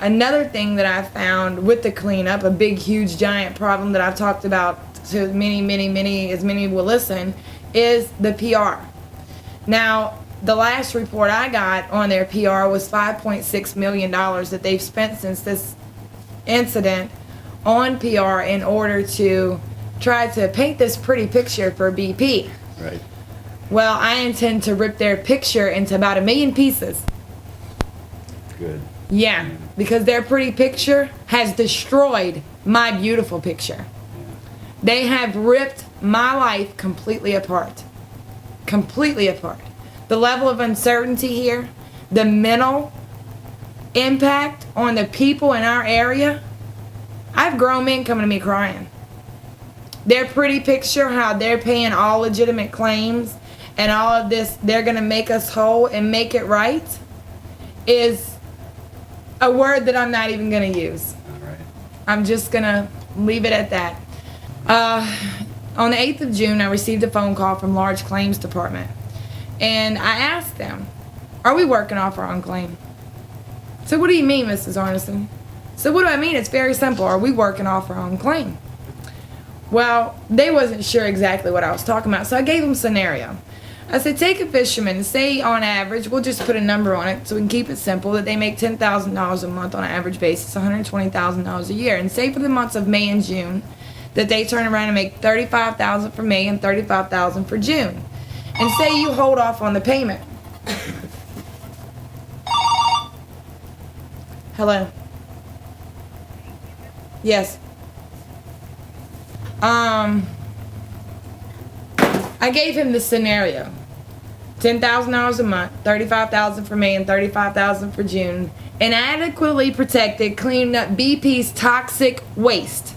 another thing that I found with the cleanup, a big, huge, giant problem that I've talked about to as many will listen, is the PR. Now, the last report I got on their PR was $5.6 million that they've spent since this incident on PR in order to try to paint this pretty picture for BP. Right. Well, I intend to rip their picture into about 1 million pieces. Good. Yeah, because their pretty picture has destroyed my beautiful picture. They have ripped my life completely apart. Completely apart. The level of uncertainty here, the mental impact on the people in our area. I have grown men coming to me crying. Their pretty picture, how they're paying all legitimate claims and all of this, they're going to make us whole and make it right, is a word that I'm not even going to use. All right. I'm just going to leave it at that. On the 8th of June, I received a phone call from Large Claims Department. And I asked them, are we working off our own claim? So what do you mean, Mrs. Arnesen? So what do I mean? It's very simple. Are we working off our own claim? Well, they wasn't sure exactly what I was talking about, so I gave them a scenario. I said, take a fisherman and say on average, we'll just put a number on it so we can keep it simple, that they make $10,000 a month on an average basis, $120,000 a year. And say for the months of May and June that they turn around and make $35,000 for May and $35,000 for June. And say you hold off on the payment. Hello? Yes. I gave him the scenario. $10,000 a month, $35,000 for May and $35,000 for June. Inadequately protected, cleaning up BP's toxic waste.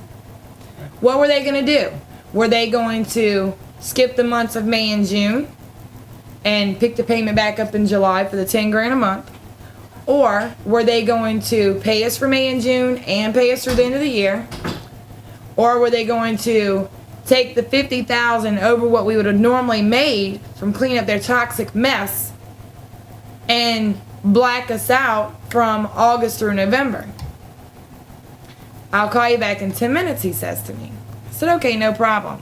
What were they going to do? Were they going to skip the months of May and June and pick the payment back up in July for the $10,000 a month? Or were they going to pay us for May and June and pay us through the end of the year? Or were they going to take the $50,000 over what we would have normally made from cleaning up their toxic mess and black us out from August through November? I'll call you back in 10 minutes, he says to me. I said, okay, no problem.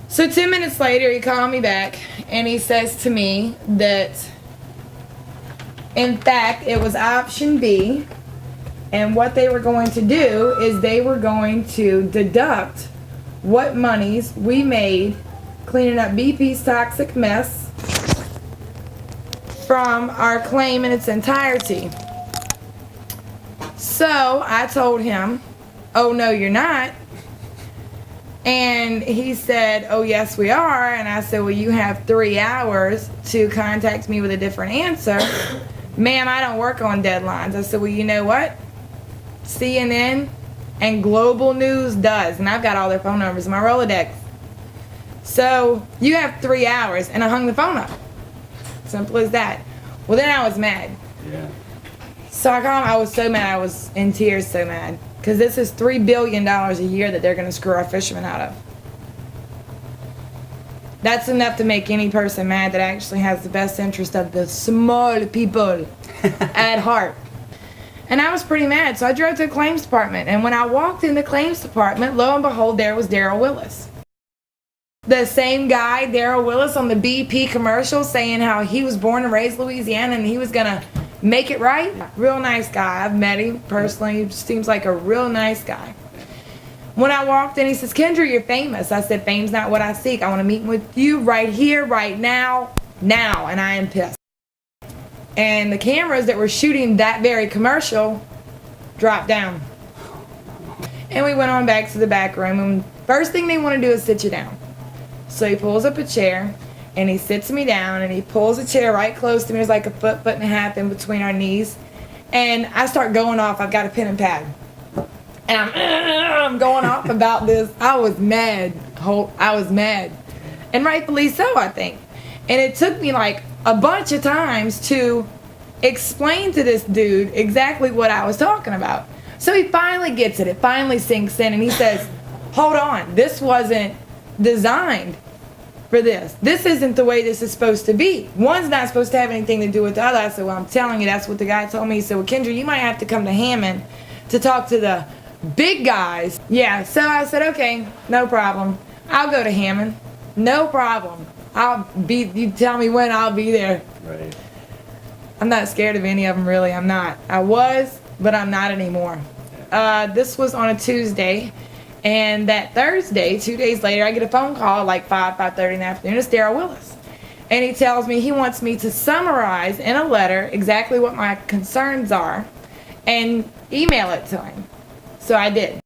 So 10 minutes later, he called me back and he says to me that, in fact, it was option B, and what they were going to do is they were going to deduct what monies we made cleaning up BP's toxic mess from our claim in its entirety. So I told him, oh no you're not. And he said, oh yes we are. And I said, well, you have 3 hours to contact me with a different answer. Ma'am, I don't work on deadlines. I said, well, you know what? CNN and Global News does. And I've got all their phone numbers in my Rolodex. So you have 3 hours. And I hung the phone up. Simple as that. Well, then I was mad. Yeah. So I called him. I was so mad. I was in tears, so mad. Because this is $3 billion a year that they're going to screw our fishermen out of. That's enough to make any person mad that actually has the best interest of the small people at heart. And I was pretty mad, so I drove to the claims department. And when I walked in the claims department, lo and behold, there was Daryl Willis. The same guy, Daryl Willis, on the BP commercial saying how he was born and raised Louisiana and he was going to make it right. Real nice guy. I've met him personally. He seems like a real nice guy. When I walked in, he says, Kindra, you're famous. I said, fame's not what I seek. I want to meet with you right here, right now, now. And I am pissed. And the cameras that were shooting that very commercial dropped down. And we went on back to the back room. And first thing they want to do is sit you down. So he pulls up a chair and he sits me down and he pulls a chair right close to me. There's like a foot and a half in between our knees. And I start going off. I've got a pen and pad. And I'm going off about this. I was mad, Holt. I was mad. And rightfully so, I think. And it took me like a bunch of times to explain to this dude exactly what I was talking about. So he finally gets it. It finally sinks in. And he says, hold on. This wasn't designed for this. This isn't the way this is supposed to be. One's not supposed to have anything to do with the other. I said, well, I'm telling you, that's what the guy told me. He said, well, Kindra, you might have to come to Hammond to talk to the big guys. Yeah, so I said, okay, no problem. I'll go to Hammond. No problem. You tell me when, I'll be there. Right. I'm not scared of any of them, really. I'm not. I was, but I'm not anymore. This was on a Tuesday. And that Thursday, 2 days later, I get a phone call like 5:30 in the afternoon. It's Daryl Willis. And he tells me he wants me to summarize in a letter exactly what my concerns are and email it to him. So I did.